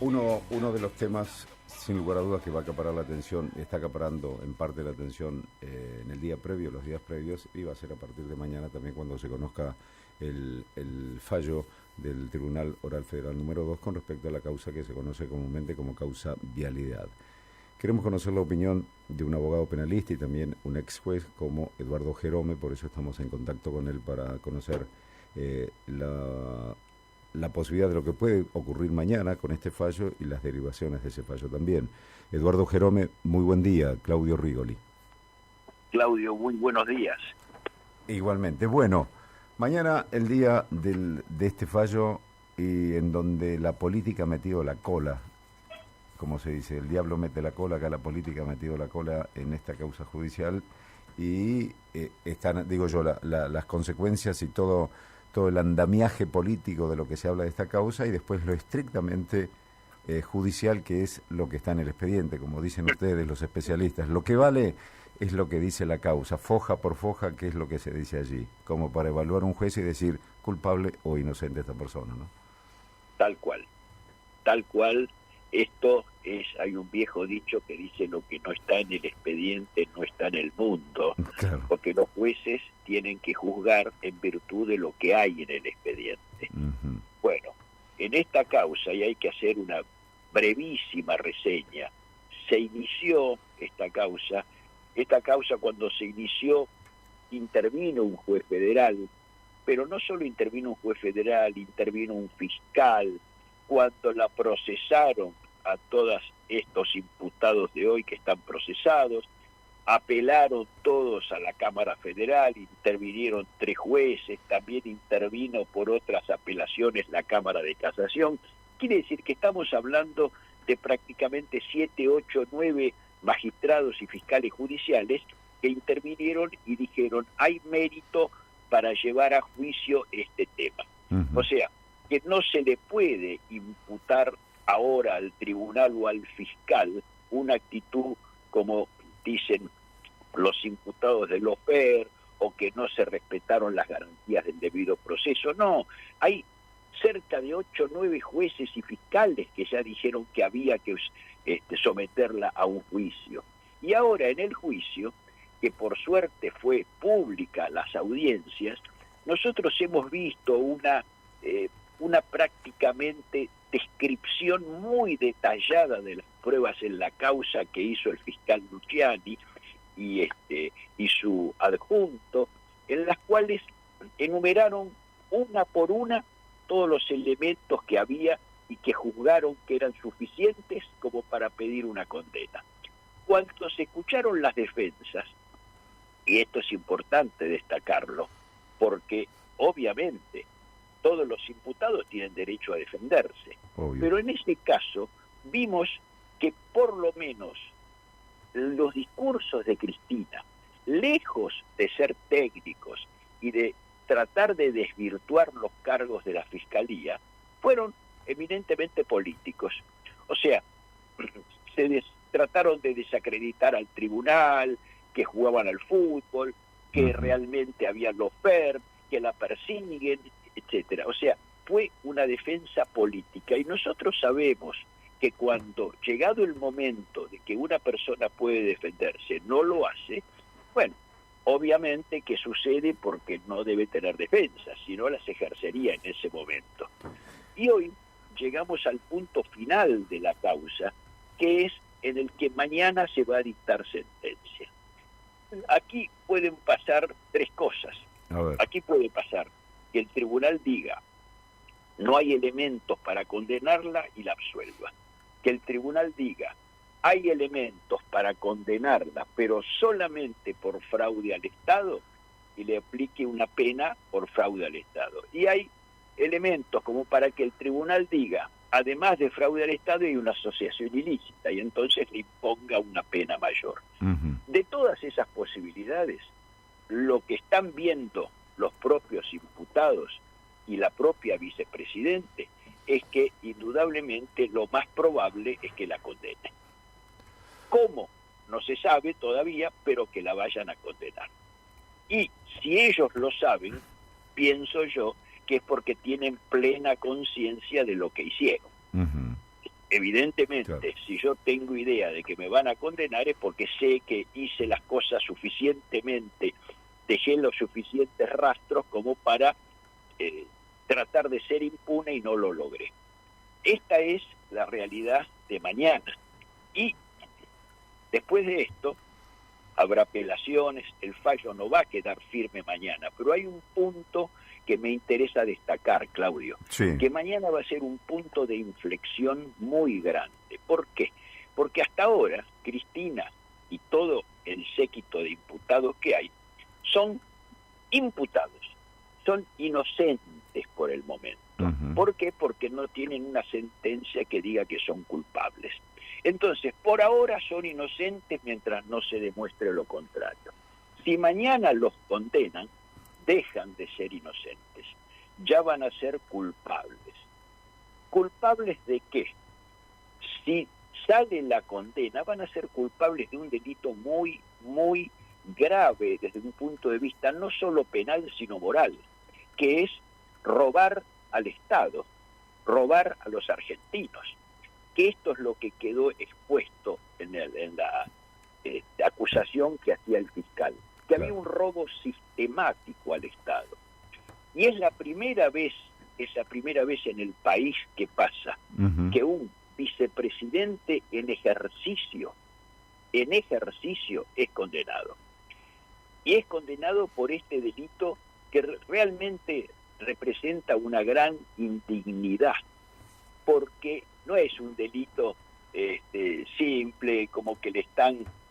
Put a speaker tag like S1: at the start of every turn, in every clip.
S1: Uno de los temas, sin lugar a dudas, que va a acaparar la atención, está acaparando en parte la atención en el día previo, los días previos, y va a ser a partir de mañana también cuando se conozca el fallo del Tribunal Oral Federal número 2 con respecto a la causa que se conoce comúnmente como causa vialidad. Queremos conocer la opinión de un abogado penalista y también un ex juez como Eduardo Jerome, por eso estamos en contacto con él para conocer la posibilidad de lo que puede ocurrir mañana con este fallo y las derivaciones de ese fallo también. Eduardo Jerome, muy buen día. Claudio Rigoli.
S2: Claudio, muy buenos días.
S1: Igualmente. Bueno, mañana el día de este fallo y en donde la política ha metido la cola, como se dice, el diablo mete la cola, acá la política ha metido la cola en esta causa judicial y están, digo yo, las consecuencias y todo el andamiaje político de lo que se habla de esta causa y después lo estrictamente judicial, que es lo que está en el expediente, como dicen ustedes los especialistas. Lo que vale es lo que dice la causa, foja por foja, qué es lo que se dice allí, como para evaluar un juez y decir culpable o inocente esta persona, ¿no?
S2: Tal cual, tal cual. Esto es, hay un viejo dicho que dice: lo que no está en el expediente no está en el mundo,
S1: Claro.
S2: porque los jueces tienen que juzgar en virtud de lo que hay en el expediente.
S1: Uh-huh.
S2: Bueno, en esta causa, y hay que hacer una brevísima reseña, se inició esta causa cuando se inició intervino un juez federal, pero no solo intervino un juez federal, intervino un fiscal. Cuando la procesaron a todos estos imputados de hoy que están procesados, apelaron todos a la Cámara Federal, intervinieron 3 jueces, también intervino por otras apelaciones la Cámara de Casación. Quiere decir que estamos hablando de prácticamente 7, 8, 9 magistrados y fiscales judiciales que intervinieron y dijeron: hay mérito para llevar a juicio este tema.
S1: Uh-huh.
S2: O sea, que no se le puede imputar ahora al tribunal o al fiscal una actitud como dicen los imputados de lawfare, o que no se respetaron las garantías del debido proceso. No, hay cerca de 8 o 9 jueces y fiscales que ya dijeron que había que someterla a un juicio. Y ahora en el juicio, que por suerte fue pública las audiencias, nosotros hemos visto una prácticamente descripción muy detallada de las pruebas en la causa que hizo el fiscal Luciani y su adjunto, en las cuales enumeraron una por una todos los elementos que había y que juzgaron que eran suficientes como para pedir una condena. Cuando se escucharon las defensas, y esto es importante destacarlo, porque obviamente todos los imputados tienen derecho a defenderse.
S1: Obvio.
S2: Pero en este caso vimos que por lo menos los discursos de Cristina, lejos de ser técnicos y de tratar de desvirtuar los cargos de la Fiscalía, fueron eminentemente políticos. O sea, trataron de desacreditar al tribunal, que jugaban al fútbol, que realmente había lawfare, que la persiguen, etcétera. O sea, fue una defensa política, y nosotros sabemos que cuando, llegado el momento de que una persona puede defenderse, no lo hace, bueno, obviamente que sucede porque no debe tener defensa, si no las ejercería en ese momento. Y hoy llegamos al punto final de la causa, que es en el que mañana se va a dictar sentencia. Aquí pueden pasar 3 cosas. Aquí puede pasar que el tribunal diga: no hay elementos para condenarla, y la absuelva. Que el tribunal diga: hay elementos para condenarla, pero solamente por fraude al Estado, y le aplique una pena por fraude al Estado. Y hay elementos como para que el tribunal diga: además de fraude al Estado hay una asociación ilícita, y entonces le imponga una pena mayor.
S1: Uh-huh.
S2: De todas esas posibilidades, lo que están viendo los propios imputados y la propia vicepresidente es que indudablemente lo más probable es que la condenen. ¿Cómo? No se sabe todavía, pero que la vayan a condenar. Y si ellos lo saben, pienso yo que es porque tienen plena conciencia de lo que hicieron.
S1: Uh-huh.
S2: Evidentemente,
S1: Claro.
S2: si yo tengo idea de que me van a condenar es porque sé que hice las cosas suficientemente, dejé los suficientes rastros como para tratar de ser impune y no lo logré. Esta es la realidad de mañana. Y después de esto, habrá apelaciones, el fallo no va a quedar firme mañana, pero hay un punto que me interesa destacar, Claudio,
S1: Sí.
S2: que mañana va a ser un punto de inflexión muy grande. ¿Por qué? Porque hasta ahora Cristina y todo el séquito de imputados que hay son imputados, son inocentes por el momento.
S1: Ujú.
S2: ¿Por qué? Porque no tienen una sentencia que diga que son culpables. Entonces, por ahora son inocentes mientras no se demuestre lo contrario. Si mañana los condenan, dejan de ser inocentes, ya van a ser culpables. ¿Culpables de qué? Si sale la condena, van a ser culpables de un delito muy, muy grave desde un punto de vista no solo penal, sino moral, que es robar al Estado, robar a los argentinos, que esto es lo que quedó expuesto en la acusación que hacía el fiscal, que había un robo sistemático al Estado. Y es la primera vez en el país que pasa que un vicepresidente en ejercicio es condenado. Y es condenado por este delito que realmente representa una gran indignidad, porque no es un delito simple, como que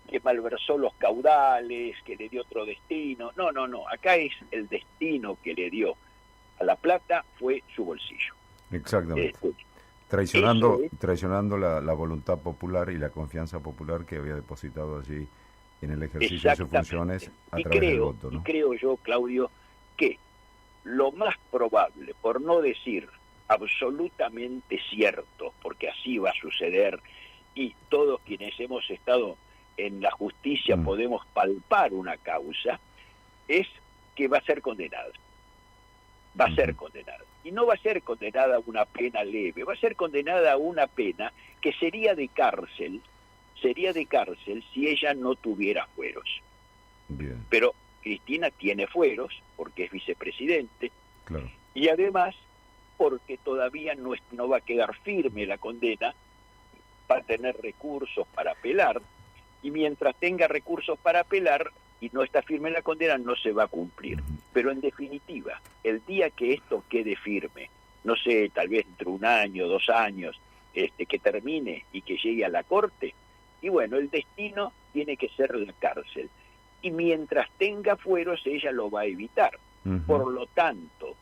S2: que malversó los caudales, que le dio otro destino. No, acá es el destino que le dio a la plata fue su bolsillo.
S1: Exactamente. Traicionando la voluntad popular y la confianza popular que había depositado allí en el ejercicio de sus funciones a través del voto, ¿no?
S2: Y creo yo, Claudio, que lo más probable, por no decir absolutamente cierto, porque así va a suceder, y todos quienes hemos estado en la justicia podemos palpar una causa, es que va a ser condenado. Va a ser condenado. Y no va a ser condenada a una pena leve, va a ser condenada a una pena que sería de cárcel si ella no tuviera fueros.
S1: Bien.
S2: Pero Cristina tiene fueros, porque es vicepresidente,
S1: Claro.
S2: y además porque todavía no va a quedar firme la condena, va a tener recursos para apelar, y mientras tenga recursos para apelar y no está firme la condena, no se va a cumplir. Pero en definitiva, el día que esto quede firme, no sé, tal vez entre 1 año, 2 años, que termine y que llegue a la corte, y bueno, el destino tiene que ser la cárcel. Y mientras tenga fueros, ella lo va a evitar. Por lo tanto,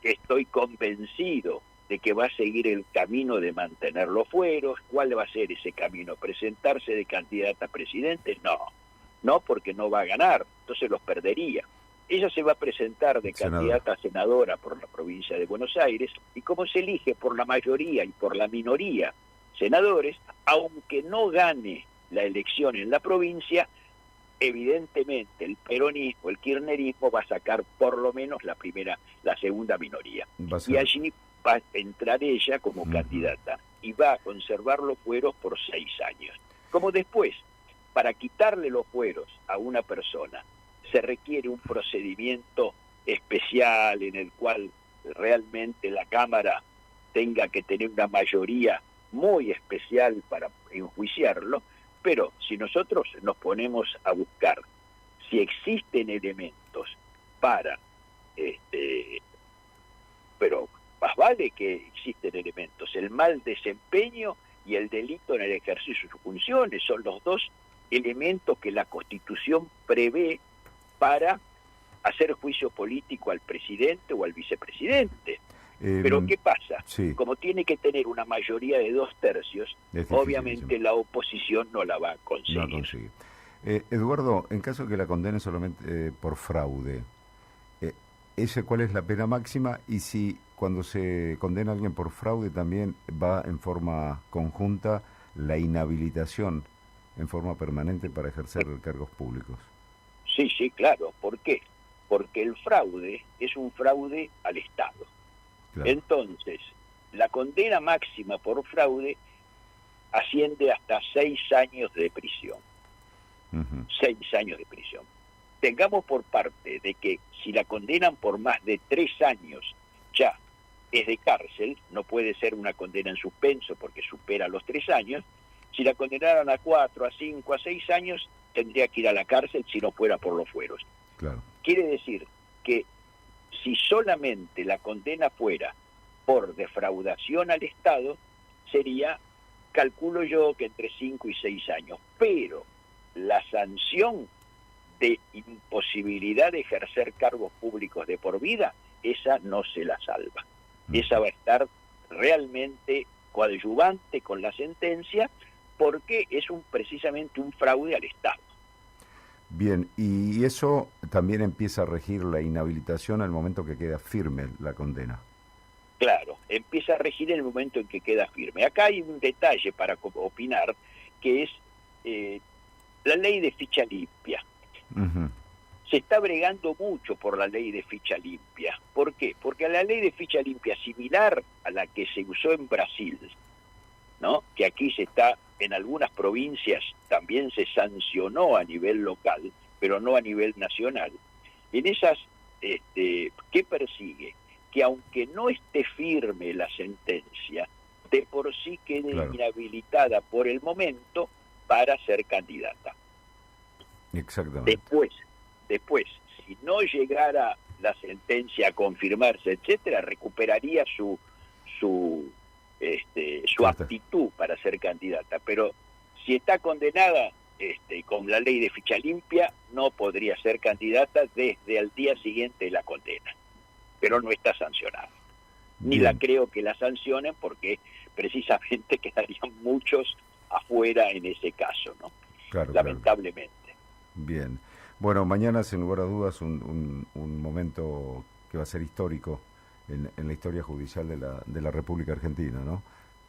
S2: estoy convencido de que va a seguir el camino de mantener los fueros. ¿Cuál va a ser ese camino? ¿Presentarse de candidata a presidente? No, porque no va a ganar, entonces los perdería. Ella se va a presentar de candidata a senadora por la provincia de Buenos Aires, y como se elige por la mayoría y por la minoría senadores, aunque no gane la elección en la provincia, evidentemente el peronismo, el kirchnerismo va a sacar por lo menos la segunda minoría. Y allí va a entrar ella como candidata y va a conservar los fueros por 6 años. Como después, para quitarle los fueros a una persona, se requiere un procedimiento especial en el cual realmente la Cámara tenga que tener una mayoría muy especial para enjuiciarlo, pero si nosotros nos ponemos a buscar si existen elementos para, pero más vale que existen elementos, el mal desempeño y el delito en el ejercicio de sus funciones son los dos elementos que la Constitución prevé para hacer juicio político al presidente o al vicepresidente. Pero ¿qué pasa?
S1: Sí.
S2: Como tiene que tener una mayoría de 2/3, obviamente la oposición no la va a conseguir.
S1: No consigue. Eduardo, en caso que la condene solamente por fraude, ¿cuál es la pena máxima? Y si cuando se condena a alguien por fraude también va en forma conjunta la inhabilitación en forma permanente para ejercer cargos públicos.
S2: Sí, claro. ¿Por qué? Porque el fraude es un fraude al Estado. Claro. Entonces, la condena máxima por fraude asciende hasta 6 años de prisión. 6 años de prisión. Tengamos por parte de que si la condenan por más de 3 años, ya es de cárcel, no puede ser una condena en suspenso porque supera los 3 años. Si la condenaran a 4, a 5, a 6 años, tendría que ir a la cárcel si no fuera por los fueros.
S1: Claro.
S2: Quiere decir que si solamente la condena fuera por defraudación al Estado, sería, calculo yo, que entre 5 y 6 años. Pero la sanción de imposibilidad de ejercer cargos públicos de por vida, esa no se la salva. Esa va a estar realmente coadyuvante con la sentencia porque es precisamente un fraude al Estado.
S1: Bien, y eso también empieza a regir la inhabilitación al momento que queda firme la condena.
S2: Claro, empieza a regir en el momento en que queda firme. Acá hay un detalle para opinar, que es la ley de ficha limpia. Se está bregando mucho por la ley de ficha limpia. ¿Por qué? Porque la ley de ficha limpia, similar a la que se usó en Brasil, ¿no? Que aquí se está, en algunas provincias también se sancionó a nivel local, pero no a nivel nacional. En esas, ¿qué persigue? Que aunque no esté firme la sentencia, de por sí quede inhabilitada por el momento para ser candidata.
S1: Exactamente.
S2: Después, si no llegara la sentencia a confirmarse, etcétera, recuperaría su aptitud para ser candidata. Pero si está condenada con la ley de ficha limpia, no podría ser candidata desde el día siguiente de la condena. Pero no está sancionada. Ni la creo que la sancionen porque precisamente quedarían muchos afuera en ese caso, ¿no?
S1: Claro,
S2: lamentablemente.
S1: Claro. Bien. Bueno, mañana, sin lugar a dudas, un momento que va a ser histórico en la historia judicial de la República Argentina, ¿no?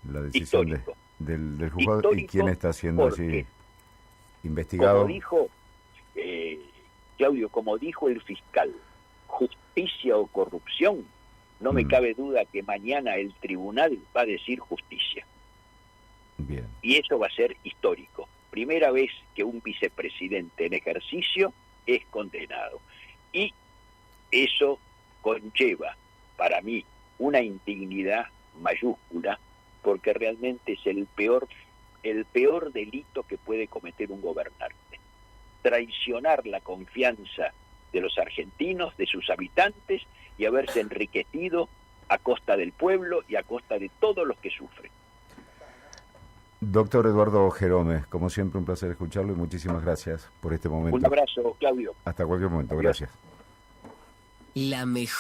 S1: La decisión del juzgado histórico, y quién está siendo así investigado.
S2: Como dijo Claudio, como dijo el fiscal, justicia o corrupción, no me cabe duda que mañana el tribunal va a decir justicia.
S1: Bien.
S2: Y eso va a ser histórico. Primera vez que un vicepresidente en ejercicio es condenado. Y eso conlleva, para mí, una indignidad mayúscula, porque realmente es el peor delito que puede cometer un gobernante. Traicionar la confianza de los argentinos, de sus habitantes, y haberse enriquecido a costa del pueblo y a costa de todos los que sufren.
S1: Doctor Eduardo Gerome, como siempre un placer escucharlo y muchísimas gracias por este momento.
S2: Un abrazo, Claudio.
S1: Hasta cualquier momento, gracias.
S3: La mejor